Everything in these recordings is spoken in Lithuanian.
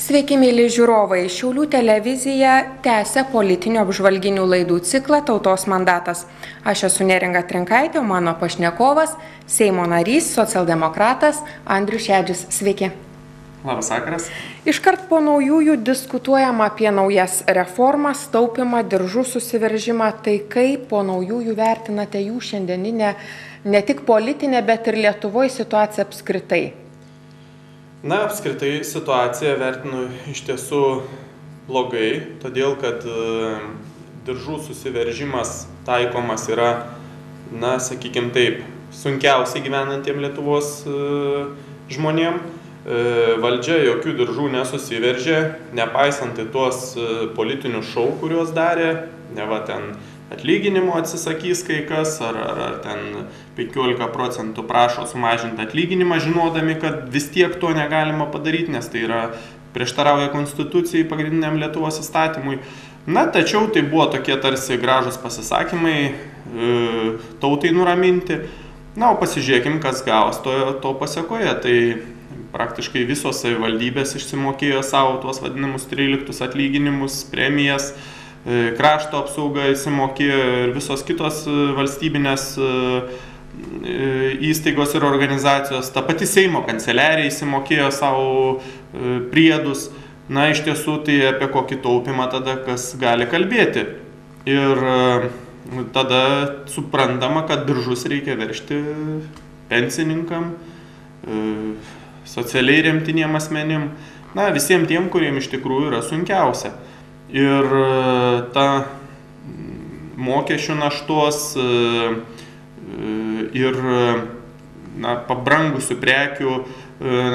Sveiki, mėly žiūrovai. Šiaulių televizija tęsia politinių apžvalginių laidų ciklą Tautos mandatas. Aš esu Neringa Trinkaitė, o mano pašnekovas Seimo narys, socialdemokratas Andrius Šedžius. Sveiki. Labas vakaras. Iškart po naujųjų diskutuojam apie naujas reformas, taupimą, diržų susiveržimą. Tai kaip po naujųjų vertinate jų šiandieninę ne tik politinę, bet ir Lietuvoje situaciją apskritai? Na, apskritai situaciją vertinu iš tiesų blogai, todėl kad diržų susiveržimas taikomas yra, na, sakykime taip, sunkiausiai gyvenantiem Lietuvos žmonėm. Valdžia jokių diržų nesusiveržė, nepaisant tuos politinius šou, kuriuos darė, ne va ten atlyginimo atsisakys kai kas, ar ten 15% prašo sumažinti atlyginimą, žinodami, kad vis tiek to negalima padaryti, nes tai yra prieštarauja konstitucijai, pagrindiniam Lietuvos įstatymui. Na, tačiau tai buvo tokie tarsi gražus pasisakymai, tautai nuraminti. Na, o pasižiūrėkim, kas gaus to pasekoje. Tai praktiškai visos savivaldybės išsimokėjo savo tuos vadinamus 13 atlyginimus, premijas, krašto apsauga įsimokėjo ir visos kitos valstybinės įstaigos ir organizacijos. Ta pati Seimo kanceliarija įsimokėjo savo priedus. Na, iš tiesų, tai apie kokį taupimą tada kas gali kalbėti. Ir tada suprantama, kad diržus reikia veržti pensininkam, socialiai remtiniem asmenim, na, visiems tiem, kuriem iš tikrųjų yra sunkiausia. Ir ta mokesčių naštos ir pabrangusių prekių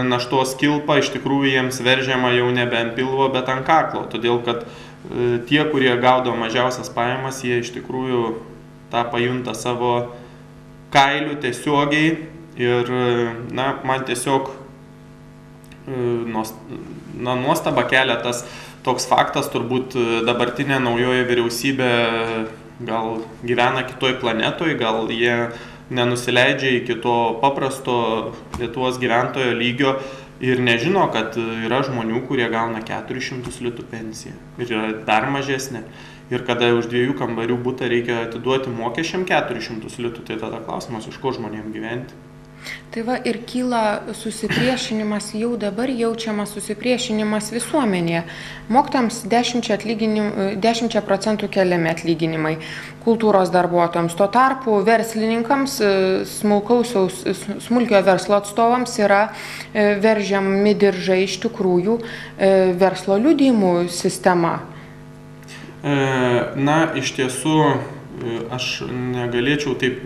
naštos kilpa iš tikrųjų jiems veržiama jau nebe ant pilvo, bet ant kaklo. Todėl, kad tie, kurie gaudo mažiausias pajamas, jie iš tikrųjų tą pajunta savo kailiu tiesiogiai. Ir man tiesiog nuostaba kelia tas toks faktas, turbūt dabartinė naujoji vyriausybė gal gyvena kitoj planetoj, gal jie nenusileidžia iki to paprasto Lietuvos gyventojo lygio ir nežino, kad yra žmonių, kurie gauna 400 litų pensiją ir yra dar mažesnė. Ir kada už 2 kambarių butą reikia atiduoti mokesčiam 400 litų, tai tada klausimas, iš ko žmonėm gyventi. Tai va ir kyla susipriešinimas, jau dabar jaučiamas susipriešinimas visuomenėje. Mokytojams 10% keliami atlyginimai, kultūros darbuotojams. Tuo tarpu verslininkams, smulkiojo verslo atstovams yra veržiami diržai iš tikrųjų verslo liudijimų sistema. Na, iš tiesų, aš negalėčiau taip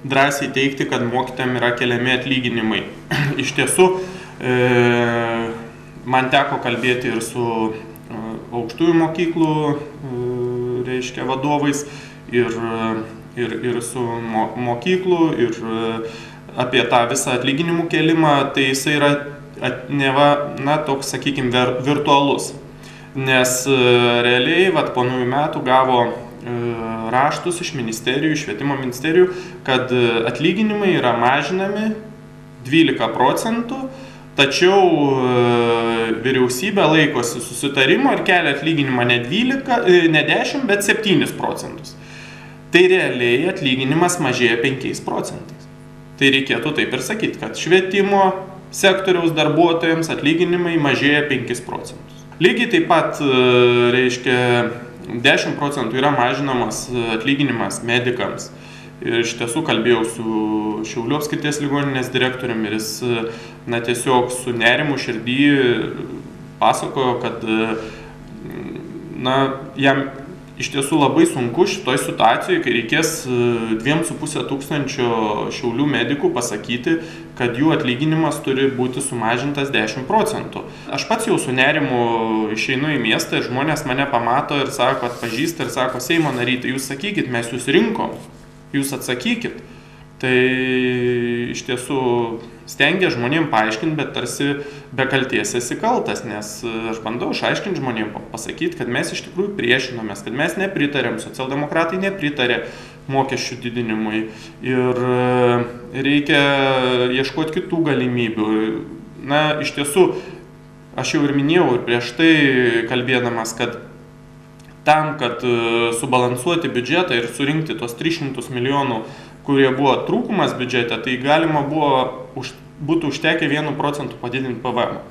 drąsiai teikti, kad mokytojams yra keliami atlyginimai. Iš tiesų, man teko kalbėti ir su aukštųjų mokyklų vadovais, ir su mokyklų, ir apie tą visą atlyginimų kelimą, tai jisai yra toks, sakykime, virtualus. Nes realiai, po naujų metų gavo raštus iš ministerijų, švietimo ministerijų, kad atlyginimai yra mažinami 12%, tačiau vyriausybė laikosi susitarimo ir kelia atlyginimą ne 10, bet 7%. Tai realiai atlyginimas mažėja 5%. Tai reikėtų taip ir sakyti, kad švietimo sektoriaus darbuotojams atlyginimai mažėja 5%. Lygiai taip pat, reiškia, 10% yra mažinamas atlyginimas medikams. Ir iš tiesų kalbėjau su Šiaulių apskrities ligoninės direktoriumi ir jis tiesiog su nerimu širdį pasakojo, kad jam iš tiesų labai sunku šitoj situacijoje, kai reikės 2,5 tūkstančio Šiaulių medikų pasakyti, kad jų atlyginimas turi būti sumažintas 10%. Aš pats jau su nerimu išeinu į miestą ir žmonės mane pamato ir sako, atpažįsta ir sako, Seimo nariai, tai jūs sakykit, mes jūs rinkom, jūs atsakykit. Tai iš tiesų stengia žmonėm paaiškinti, bet tarsi be kalties esi kaltas, nes aš bandau išaiškinti žmonėm, pasakyti, kad mes iš tikrųjų priešinomės, kad mes nepritarėm, socialdemokratai nepritarė mokesčių didinimui ir reikia ieškoti kitų galimybių. Na, iš tiesų, aš jau ir minėjau ir prieš tai kalbėdamas, kad tam, kad subalansuoti biudžetą ir surinkti tos 300 milijonų, kurie buvo trūkumas biudžete, tai galima būtų užtekę 1% padidinti PVM.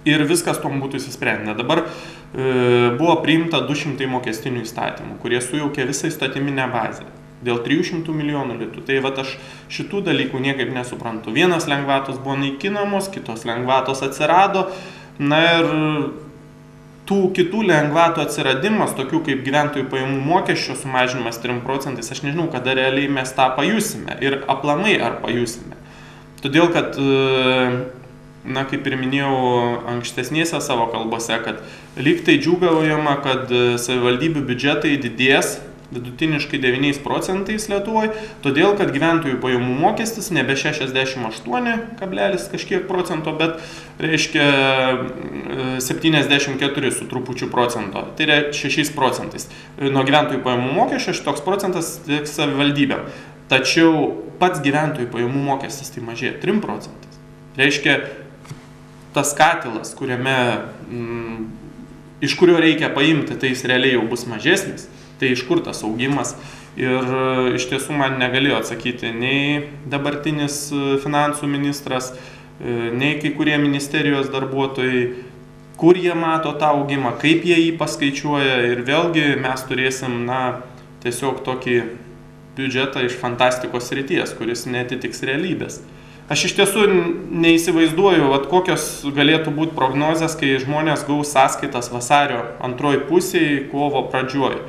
Ir viskas tom būtų įsisprendė. Dabar buvo priimta 200 mokestinių įstatymų, kurie sujaukė visą įstatyminę bazę dėl 300 milijonų litų. Tai vat aš šitų dalykų niekaip nesuprantu. Vienos lengvatos buvo naikinamos, kitos lengvatos atsirado. Na ir tų kitų lengvatų atsiradimas, tokių kaip gyventojų pajamų mokesčio sumažinimas 3%, aš nežinau, kada realiai mes tą pajusime ir aplamai ar pajusime. Todėl, kad, na, kaip ir minėjau ankstesnėse savo kalbose, kad lyg tai džiūgaujama, kad savivaldybių biudžetai didės vidutiniškai 9% Lietuvoje, todėl, kad gyventojų pajamų mokestis nebe 68 kažkiek procento, bet reiškia 74 su trupučiu procento, tai yra 6%. Nuo gyventojų pajamų mokesčio šitoks procentas tiek savivaldybėm. Tačiau pats gyventojų pajamų mokestis tai mažėja 3%. Reiškia, tas katilas, iš kurio reikia paimti, tai jis realiai jau bus mažesnis. Tai iš kur tas augimas ir iš tiesų man negalėjo atsakyti nei dabartinis finansų ministras, nei kai kurie ministerijos darbuotojai, kur jie mato tą augimą, kaip jie jį paskaičiuoja ir vėlgi mes turėsim, na, tiesiog tokį biudžetą iš fantastikos srities, kuris netitiks realybės. Aš iš tiesų neįsivaizduoju, kokios galėtų būti prognozės, kai žmonės gaus sąskaitas vasario antroj pusėje, kovo pradžioj.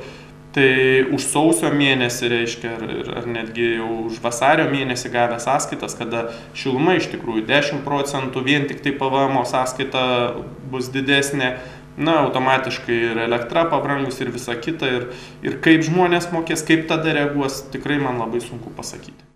Tai už sausio mėnesį, reiškia, ar netgi jau už vasario mėnesį gavę sąskaitas, kada šiluma iš tikrųjų 10%, vien tik tai PVM sąskaita bus didesnė, na, automatiškai ir elektra pabrangus ir visa kita, ir kaip žmonės mokės, kaip tada reaguos, tikrai man labai sunku pasakyti.